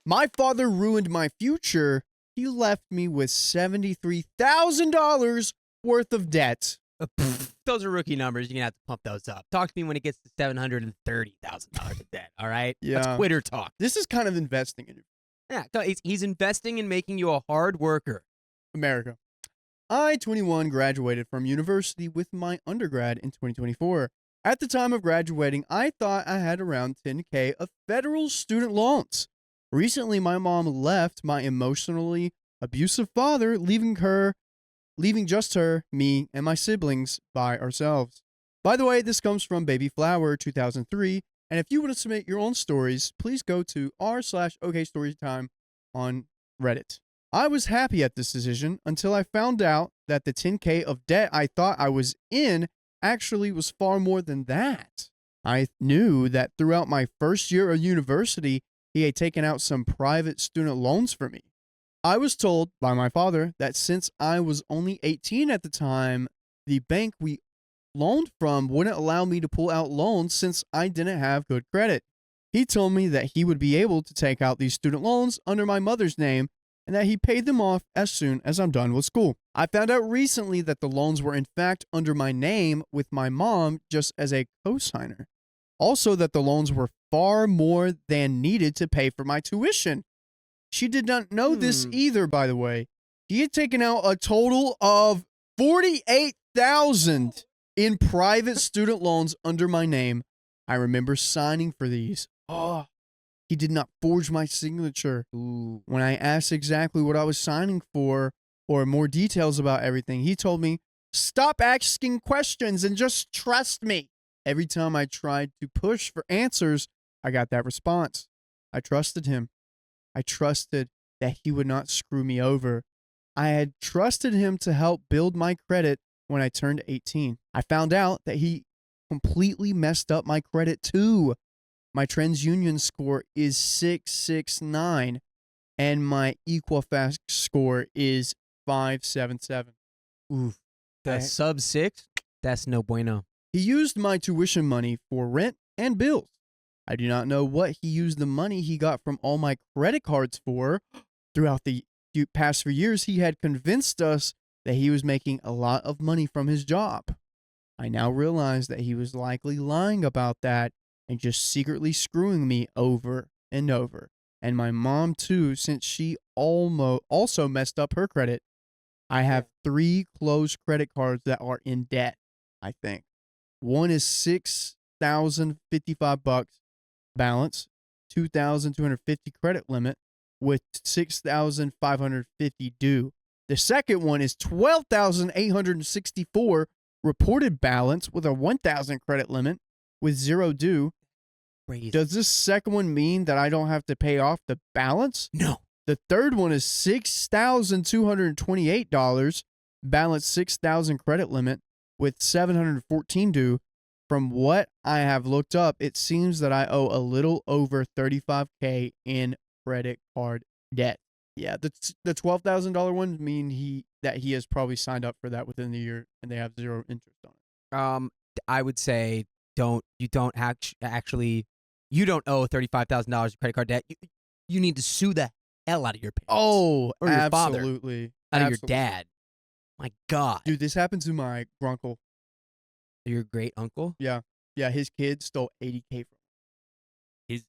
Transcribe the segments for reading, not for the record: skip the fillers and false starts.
My father ruined my future. He left me with $73,000 worth of debt. Those are rookie numbers. You're going to have to pump those up. Talk to me when it gets to $730,000 of debt, all right? Yeah. That's quitter talk. This is kind of investing in Yeah, he's investing in making you a hard worker. America. I, 21, graduated from university with my undergrad in 2024. At the time of graduating, I thought I had around $10K of federal student loans. Recently, my mom left my emotionally abusive father, leaving just her, me, and my siblings by ourselves. By the way, this comes from Baby Flower 2003, and if you want to submit your own stories, please go to r/OKStorytime on Reddit. I was happy at this decision until I found out that the $10K of debt I thought I was in actually was far more than that. I knew that throughout my first year of university, he had taken out some private student loans for me. I was told by my father that since I was only 18 at the time, the bank we loaned from wouldn't allow me to pull out loans since I didn't have good credit. He told me that he would be able to take out these student loans under my mother's name and that he paid them off as soon as I'm done with school. I found out recently that the loans were in fact under my name with my mom just as a co-signer. Also that the loans were far more than needed to pay for my tuition. She did not know this either, by the way. He had taken out a total of $48,000 in private student loans under my name. I remember signing for these. Oh, he did not forge my signature. Ooh. When I asked exactly what I was signing for or more details about everything, he told me, "Stop asking questions and just trust me." Every time I tried to push for answers, I got that response. I trusted him. I trusted that he would not screw me over. I had trusted him to help build my credit when I turned 18. I found out that he completely messed up my credit too. My TransUnion score is 669 and my Equifax score is 577. Oof. The sub 6? That's no bueno. He used my tuition money for rent and bills. I do not know what he used the money he got from all my credit cards for. Throughout the past few years, he had convinced us that he was making a lot of money from his job. I now realize that he was likely lying about that and just secretly screwing me over and over. And my mom too, since she also messed up her credit. I have 3 closed credit cards that are in debt, I think. One is $6,055 balance, $2,250 credit limit with $6,550 due. The second one is $12,864 reported balance with a $1,000 credit limit with 0 due. Crazy. Does this second one mean that I don't have to pay off the balance? No. The third one is $6,228 balance, $6,000 credit limit with $714 due. From what I have looked up, it seems that I owe a little over $35K in credit card debt. Yeah, the $12,000 one mean that he has probably signed up for that within the year and they have 0 interest on it. I would say you don't owe $35,000 in credit card debt. You need to sue the hell out of your parents. Oh, or your absolutely. Father, out of your dad. My God. Dude, this happened to my grunkle. Your great uncle? Yeah. Yeah, his kid stole $80K from him.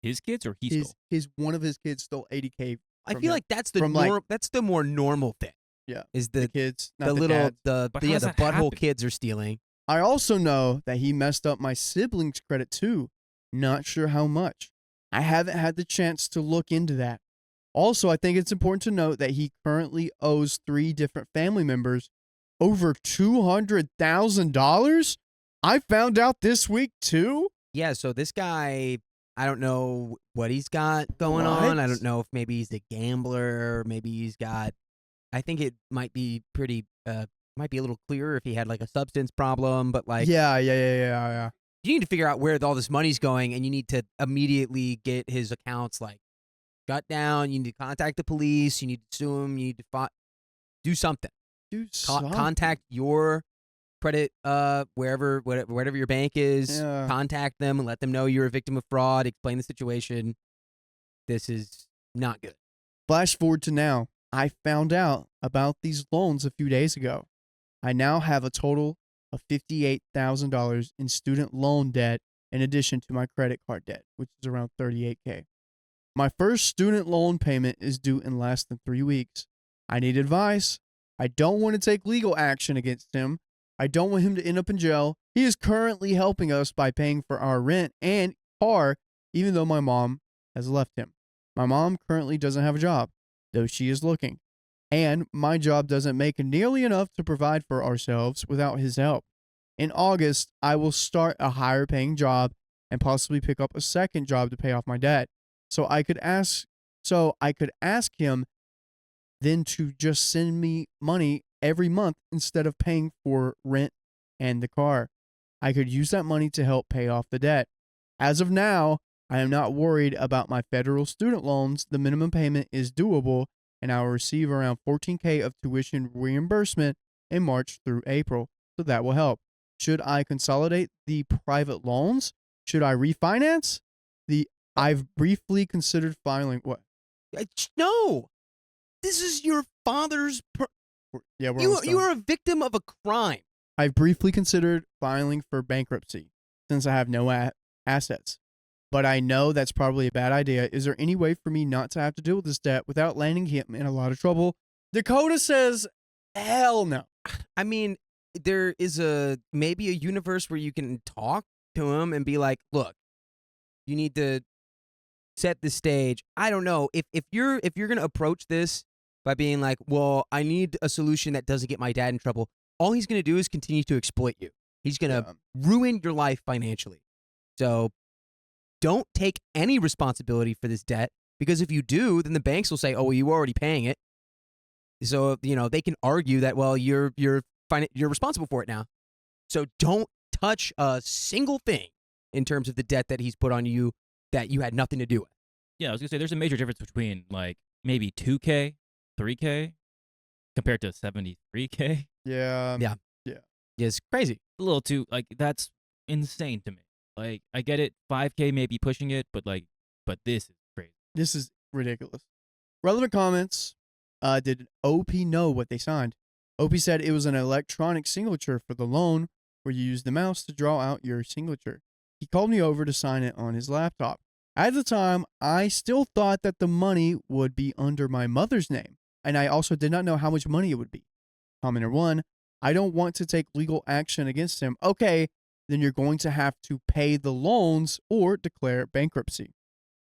His kids or he stole? One of his kids stole $80K from I feel him. like that's the more normal thing. Yeah. Is the kids, not the the little dads. the butthole kids are stealing. I also know that he messed up my siblings' credit too. Not sure how much. I haven't had the chance to look into that. Also, I think it's important to note that he currently owes 3 different family members over $200,000. I found out this week too. Yeah, so this guy, I don't know what he's got going on. I don't know if maybe he's a gambler, maybe he's got. I think it might be pretty. Might be a little clearer if he had like a substance problem, but like. Yeah. You need to figure out where all this money's going, and you need to immediately get his accounts like shut down. You need to contact the police. You need to sue him. You need to do something. Contact your credit, whatever your bank is. Yeah. Contact them and let them know you're a victim of fraud. Explain the situation. This is Not good. Flash forward to now. I found out about these loans a few days ago. I now have a total of $58,000 in student loan debt in addition to my credit card debt, which is around $38K. My first student loan payment is due in less than 3 weeks. I need advice. I don't want to take legal action against him. I don't want him to end up in jail. He is currently helping us by paying for our rent and car, even though my mom has left him. My mom currently doesn't have a job, though she is looking. And my job doesn't make nearly enough to provide for ourselves without his help. In August, I will start a higher paying job and possibly pick up a second job to pay off my debt. So I could ask him then to just send me money every month instead of paying for rent and the car. I could use that money to help pay off the debt. As of now, I am not worried about my federal student loans. The minimum payment is doable, and I will receive around $14K of tuition reimbursement in March through April, so that will help. Should I consolidate the private loans? Should I refinance? I've briefly considered filing what? No, this is your father's. Yeah, we're You are a victim of a crime. I've briefly considered filing for bankruptcy since I have no assets, but I know that's probably a bad idea. Is there any way for me not to have to deal with this debt without landing him in a lot of trouble? Dakota says, hell no. I mean, there is maybe a universe where you can talk to him and be like, look, you need to set the stage. I don't know. If you're gonna approach this by being like, well, I need a solution that doesn't get my dad in trouble, all he's gonna do is continue to exploit you. He's gonna ruin your life financially. So don't take any responsibility for this debt, because if you do, then the banks will say, oh, well, you were already paying it. So, they can argue that, well, you're responsible for it now. So don't touch a single thing in terms of the debt that he's put on you that you had nothing to do with. Yeah, I was gonna say there's a major difference between like maybe 2K, 3K, compared to 73K. Yeah. It's crazy. A little too that's insane to me. Like I get it, 5K may be pushing it, but this is crazy. This is ridiculous. Relevant comments. Did OP know what they signed? OP said it was an electronic signature for the loan where you use the mouse to draw out your signature. He called me over to sign it on his laptop. At the time, I still thought that the money would be under my mother's name, and I also did not know how much money it would be. Commenter 1, I don't want to take legal action against him. Okay, then you're going to have to pay the loans or declare bankruptcy.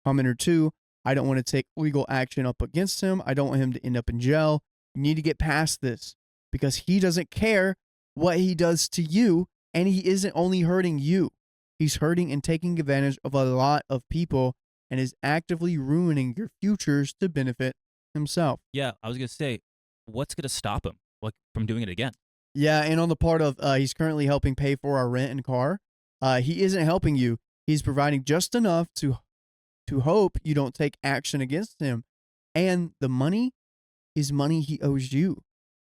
Commenter 2, I don't want to take legal action up against him. I don't want him to end up in jail. You need to get past this because he doesn't care what he does to you, and he isn't only hurting you. He's hurting and taking advantage of a lot of people and is actively ruining your futures to benefit himself. Yeah, I was gonna say, what's gonna stop him from doing it again? Yeah, and on the part of he's currently helping pay for our rent and car, he isn't helping you. He's providing just enough to hope you don't take action against him. And the money is money he owes you,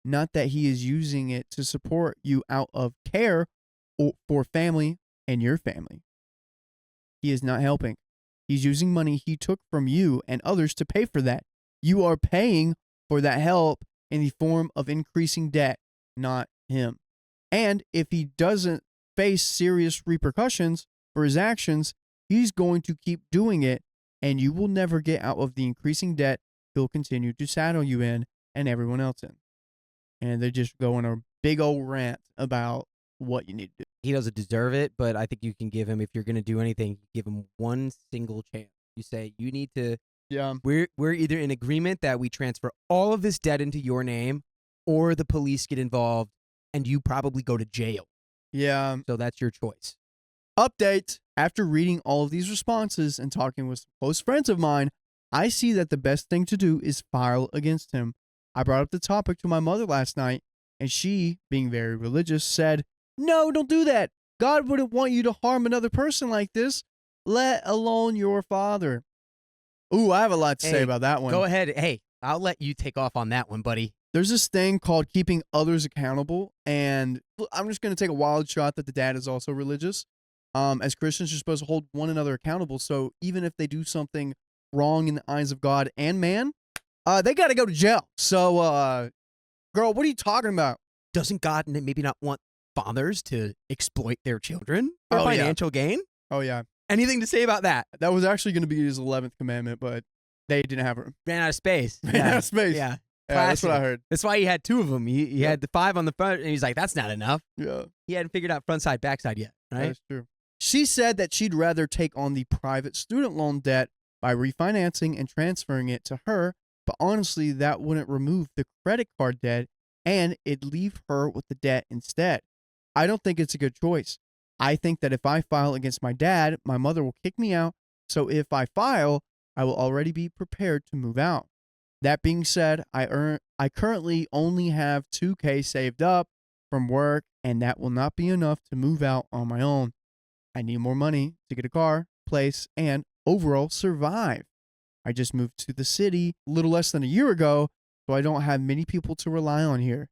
not that he is using it to support you out of care for family and your family. He is not helping. He's using money he took from you and others to pay for that. You are paying for that help in the form of increasing debt, not him. And if he doesn't face serious repercussions for his actions, he's going to keep doing it, and you will never get out of the increasing debt he'll continue to saddle you in and everyone else in. And they just go on a big old rant about what you need to do. He doesn't deserve it, but I think you can give him, if you're going to do anything, give him one single chance. You say, you need to, we're either in agreement that we transfer all of this debt into your name, or the police get involved and you probably go to jail. Yeah. So that's your choice. Update. After reading all of these responses and talking with some close friends of mine, I see that the best thing to do is file against him. I brought up the topic to my mother last night, and she, being very religious, said, no, don't do that. God wouldn't want you to harm another person like this, let alone your father. Ooh, I have a lot to say about that one. Go ahead. Hey, I'll let you take off on that one, buddy. There's this thing called keeping others accountable, and I'm just going to take a wild shot that the dad is also religious. As Christians, you're supposed to hold one another accountable, so even if they do something wrong in the eyes of God and man, they got to go to jail. So, girl, what are you talking about? Doesn't God maybe not want fathers to exploit their children for Oh, yeah. financial gain? Oh, yeah. Anything to say about that? That was actually going to be his 11th commandment, but they didn't have room. Ran out of space. Ran out of space. Yeah. Yeah, that's what I Classic. heard. That's why he had two of them. He had the 5 on the front, and he's like, that's not enough. Yeah, He hadn't figured out front side, back side yet, right? that's true. She said that she'd rather take on the private student loan debt by refinancing and transferring it to her, but honestly, that wouldn't remove the credit card debt, and it'd leave her with the debt instead. I don't think it's a good choice. I think that if I file against my dad, my mother will kick me out, so if I file, I will already be prepared to move out. That being said, I currently only have $2,000 saved up from work, and that will not be enough to move out on my own. I need more money to get a car, place, and overall survive. I just moved to the city a little less than a year ago, so I don't have many people to rely on here.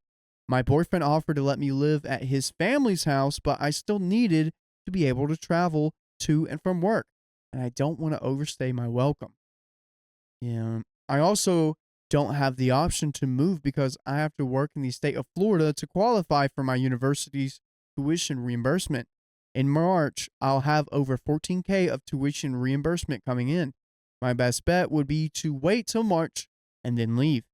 My boyfriend offered to let me live at his family's house, but I still needed to be able to travel to and from work, and I don't want to overstay my welcome. Yeah, I also don't have the option to move because I have to work in the state of Florida to qualify for my university's tuition reimbursement. In March, I'll have over $14,000 of tuition reimbursement coming in. My best bet would be to wait till March and then leave.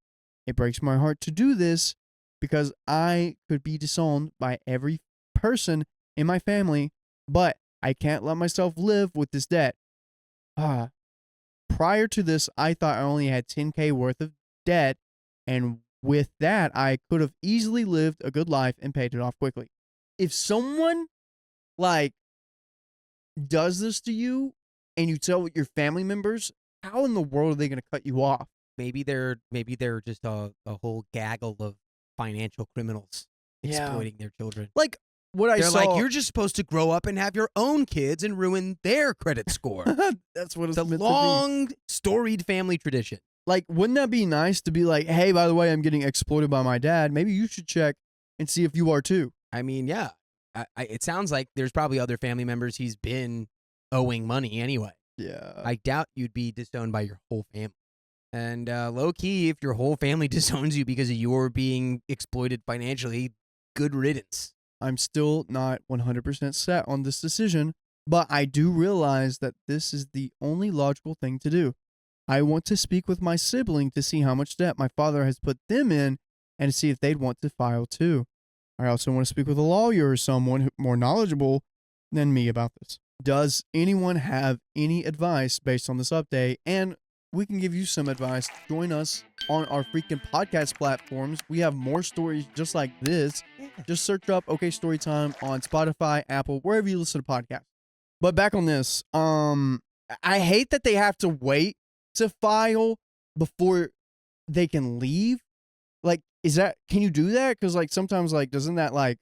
It breaks my heart to do this because I could be disowned by every person in my family, but I can't let myself live with this debt. Prior to this, I thought I only had $10,000 worth of debt, and with that, I could have easily lived a good life and paid it off quickly. If someone like does this to you and you tell your family members, how in the world are they going to cut you off? Maybe they're just a whole gaggle of financial criminals exploiting their children. Like what I They're saw. like, you're just supposed to grow up and have your own kids and ruin their credit score. That's what it's It's a meant to be. long, storied family tradition. Like, wouldn't that be nice to be like, hey, by the way, I'm getting exploited by my dad. Maybe you should check and see if you are too. I mean, yeah. It sounds like there's probably other family members he's been owing money anyway. Yeah. I doubt you'd be disowned by your whole family. And low key, if your whole family disowns you because of your being exploited financially, good riddance. I'm still not 100% set on this decision, but I do realize that this is the only logical thing to do. I want to speak with my sibling to see how much debt my father has put them in and to see if they'd want to file too. I also want to speak with a lawyer or someone more knowledgeable than me about this. Does anyone have any advice based on this update? And we can give you some advice. Join us on our freaking podcast platforms. We have more stories just like this. Just search up OK Storytime on Spotify, Apple, wherever you listen to podcasts. But back on this, I hate that they have to wait to file before they can leave. Like, can you do that? Because like sometimes like doesn't that like,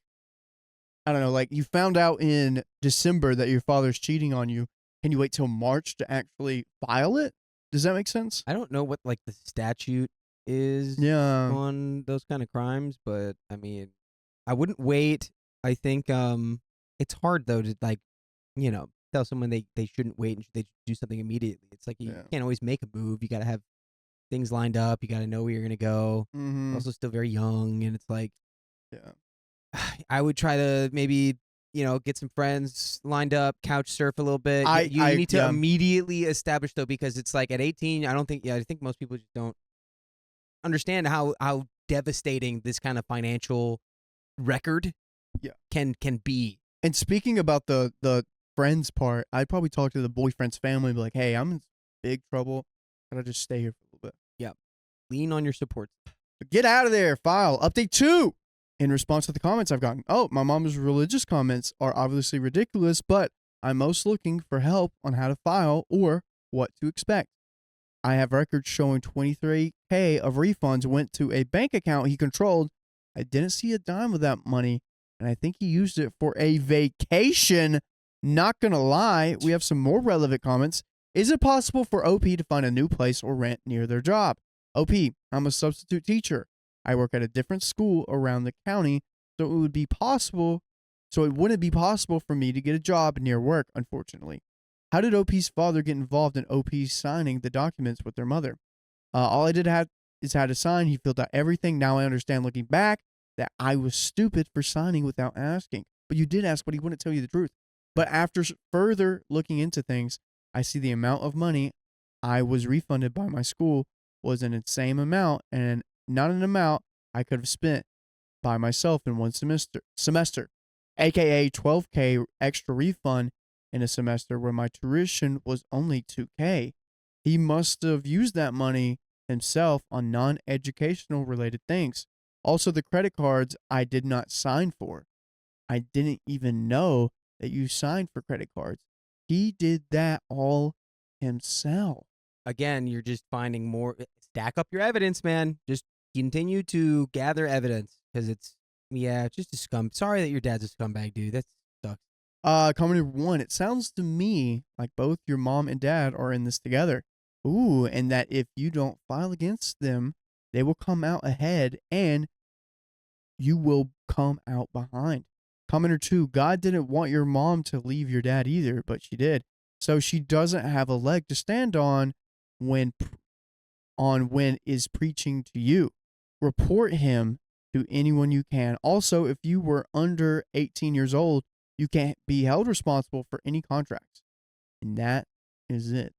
I don't know, like you found out in December that your father's cheating on you. Can you wait till March to actually file it? Does that make sense? I don't know what like the statute is Yeah. on those kind of crimes, but I mean, I wouldn't wait. I think it's hard though to like, tell someone they shouldn't wait and they should do something immediately. It's like you can't always make a move. You got to have things lined up. You got to know where you're going to go. Mm-hmm. Also still very young, and it's like, Yeah. I would try to maybe, get some friends lined up, couch surf a little bit. You need to immediately establish though, because it's like at 18, I think most people just don't understand how devastating this kind of financial record can be. And speaking about the friends part, I'd probably talk to the boyfriend's family and be like, hey, I'm in big trouble. Gotta just stay here for a little bit. Yeah. Lean on your support. But get out of there. File. Update 2. In response to the comments I've gotten. Oh, my mom's religious comments are obviously ridiculous, but I'm most looking for help on how to file or what to expect. I have records showing $23,000 of refunds went to a bank account he controlled. I didn't see a dime of that money, and I think he used it for a vacation. Not gonna lie, we have some more relevant comments. Is it possible for OP to find a new place or rent near their job? OP, I'm a substitute teacher. I work at a different school around the county, so it wouldn't be possible for me to get a job near work, unfortunately. How did OP's father get involved in OP signing the documents with their mother? All I did have is had to sign. He filled out everything. Now I understand looking back that I was stupid for signing without asking. But you did ask, but he wouldn't tell you the truth. But after further looking into things, I see the amount of money I was refunded by my school was an insane amount and not an amount I could have spent by myself in one semester, aka 12K extra refund in a semester where my tuition was only 2K. He must have used that money himself on non-educational related things. Also, the credit cards I did not sign for. I didn't even know that you signed for credit cards. He did that all himself. Again, you're just finding more. Stack up your evidence, man. Just continue to gather evidence because it's just a scum. Sorry that your dad's a scumbag, dude. That sucks. Comment number 1. It sounds to me like both your mom and dad are in this together. Ooh, and that if you don't file against them, they will come out ahead and you will come out behind. Commenter 2, God didn't want your mom to leave your dad either, but she did. So she doesn't have a leg to stand on when is preaching to you. Report him to anyone you can. Also, if you were under 18 years old, you can't be held responsible for any contracts. And that is it.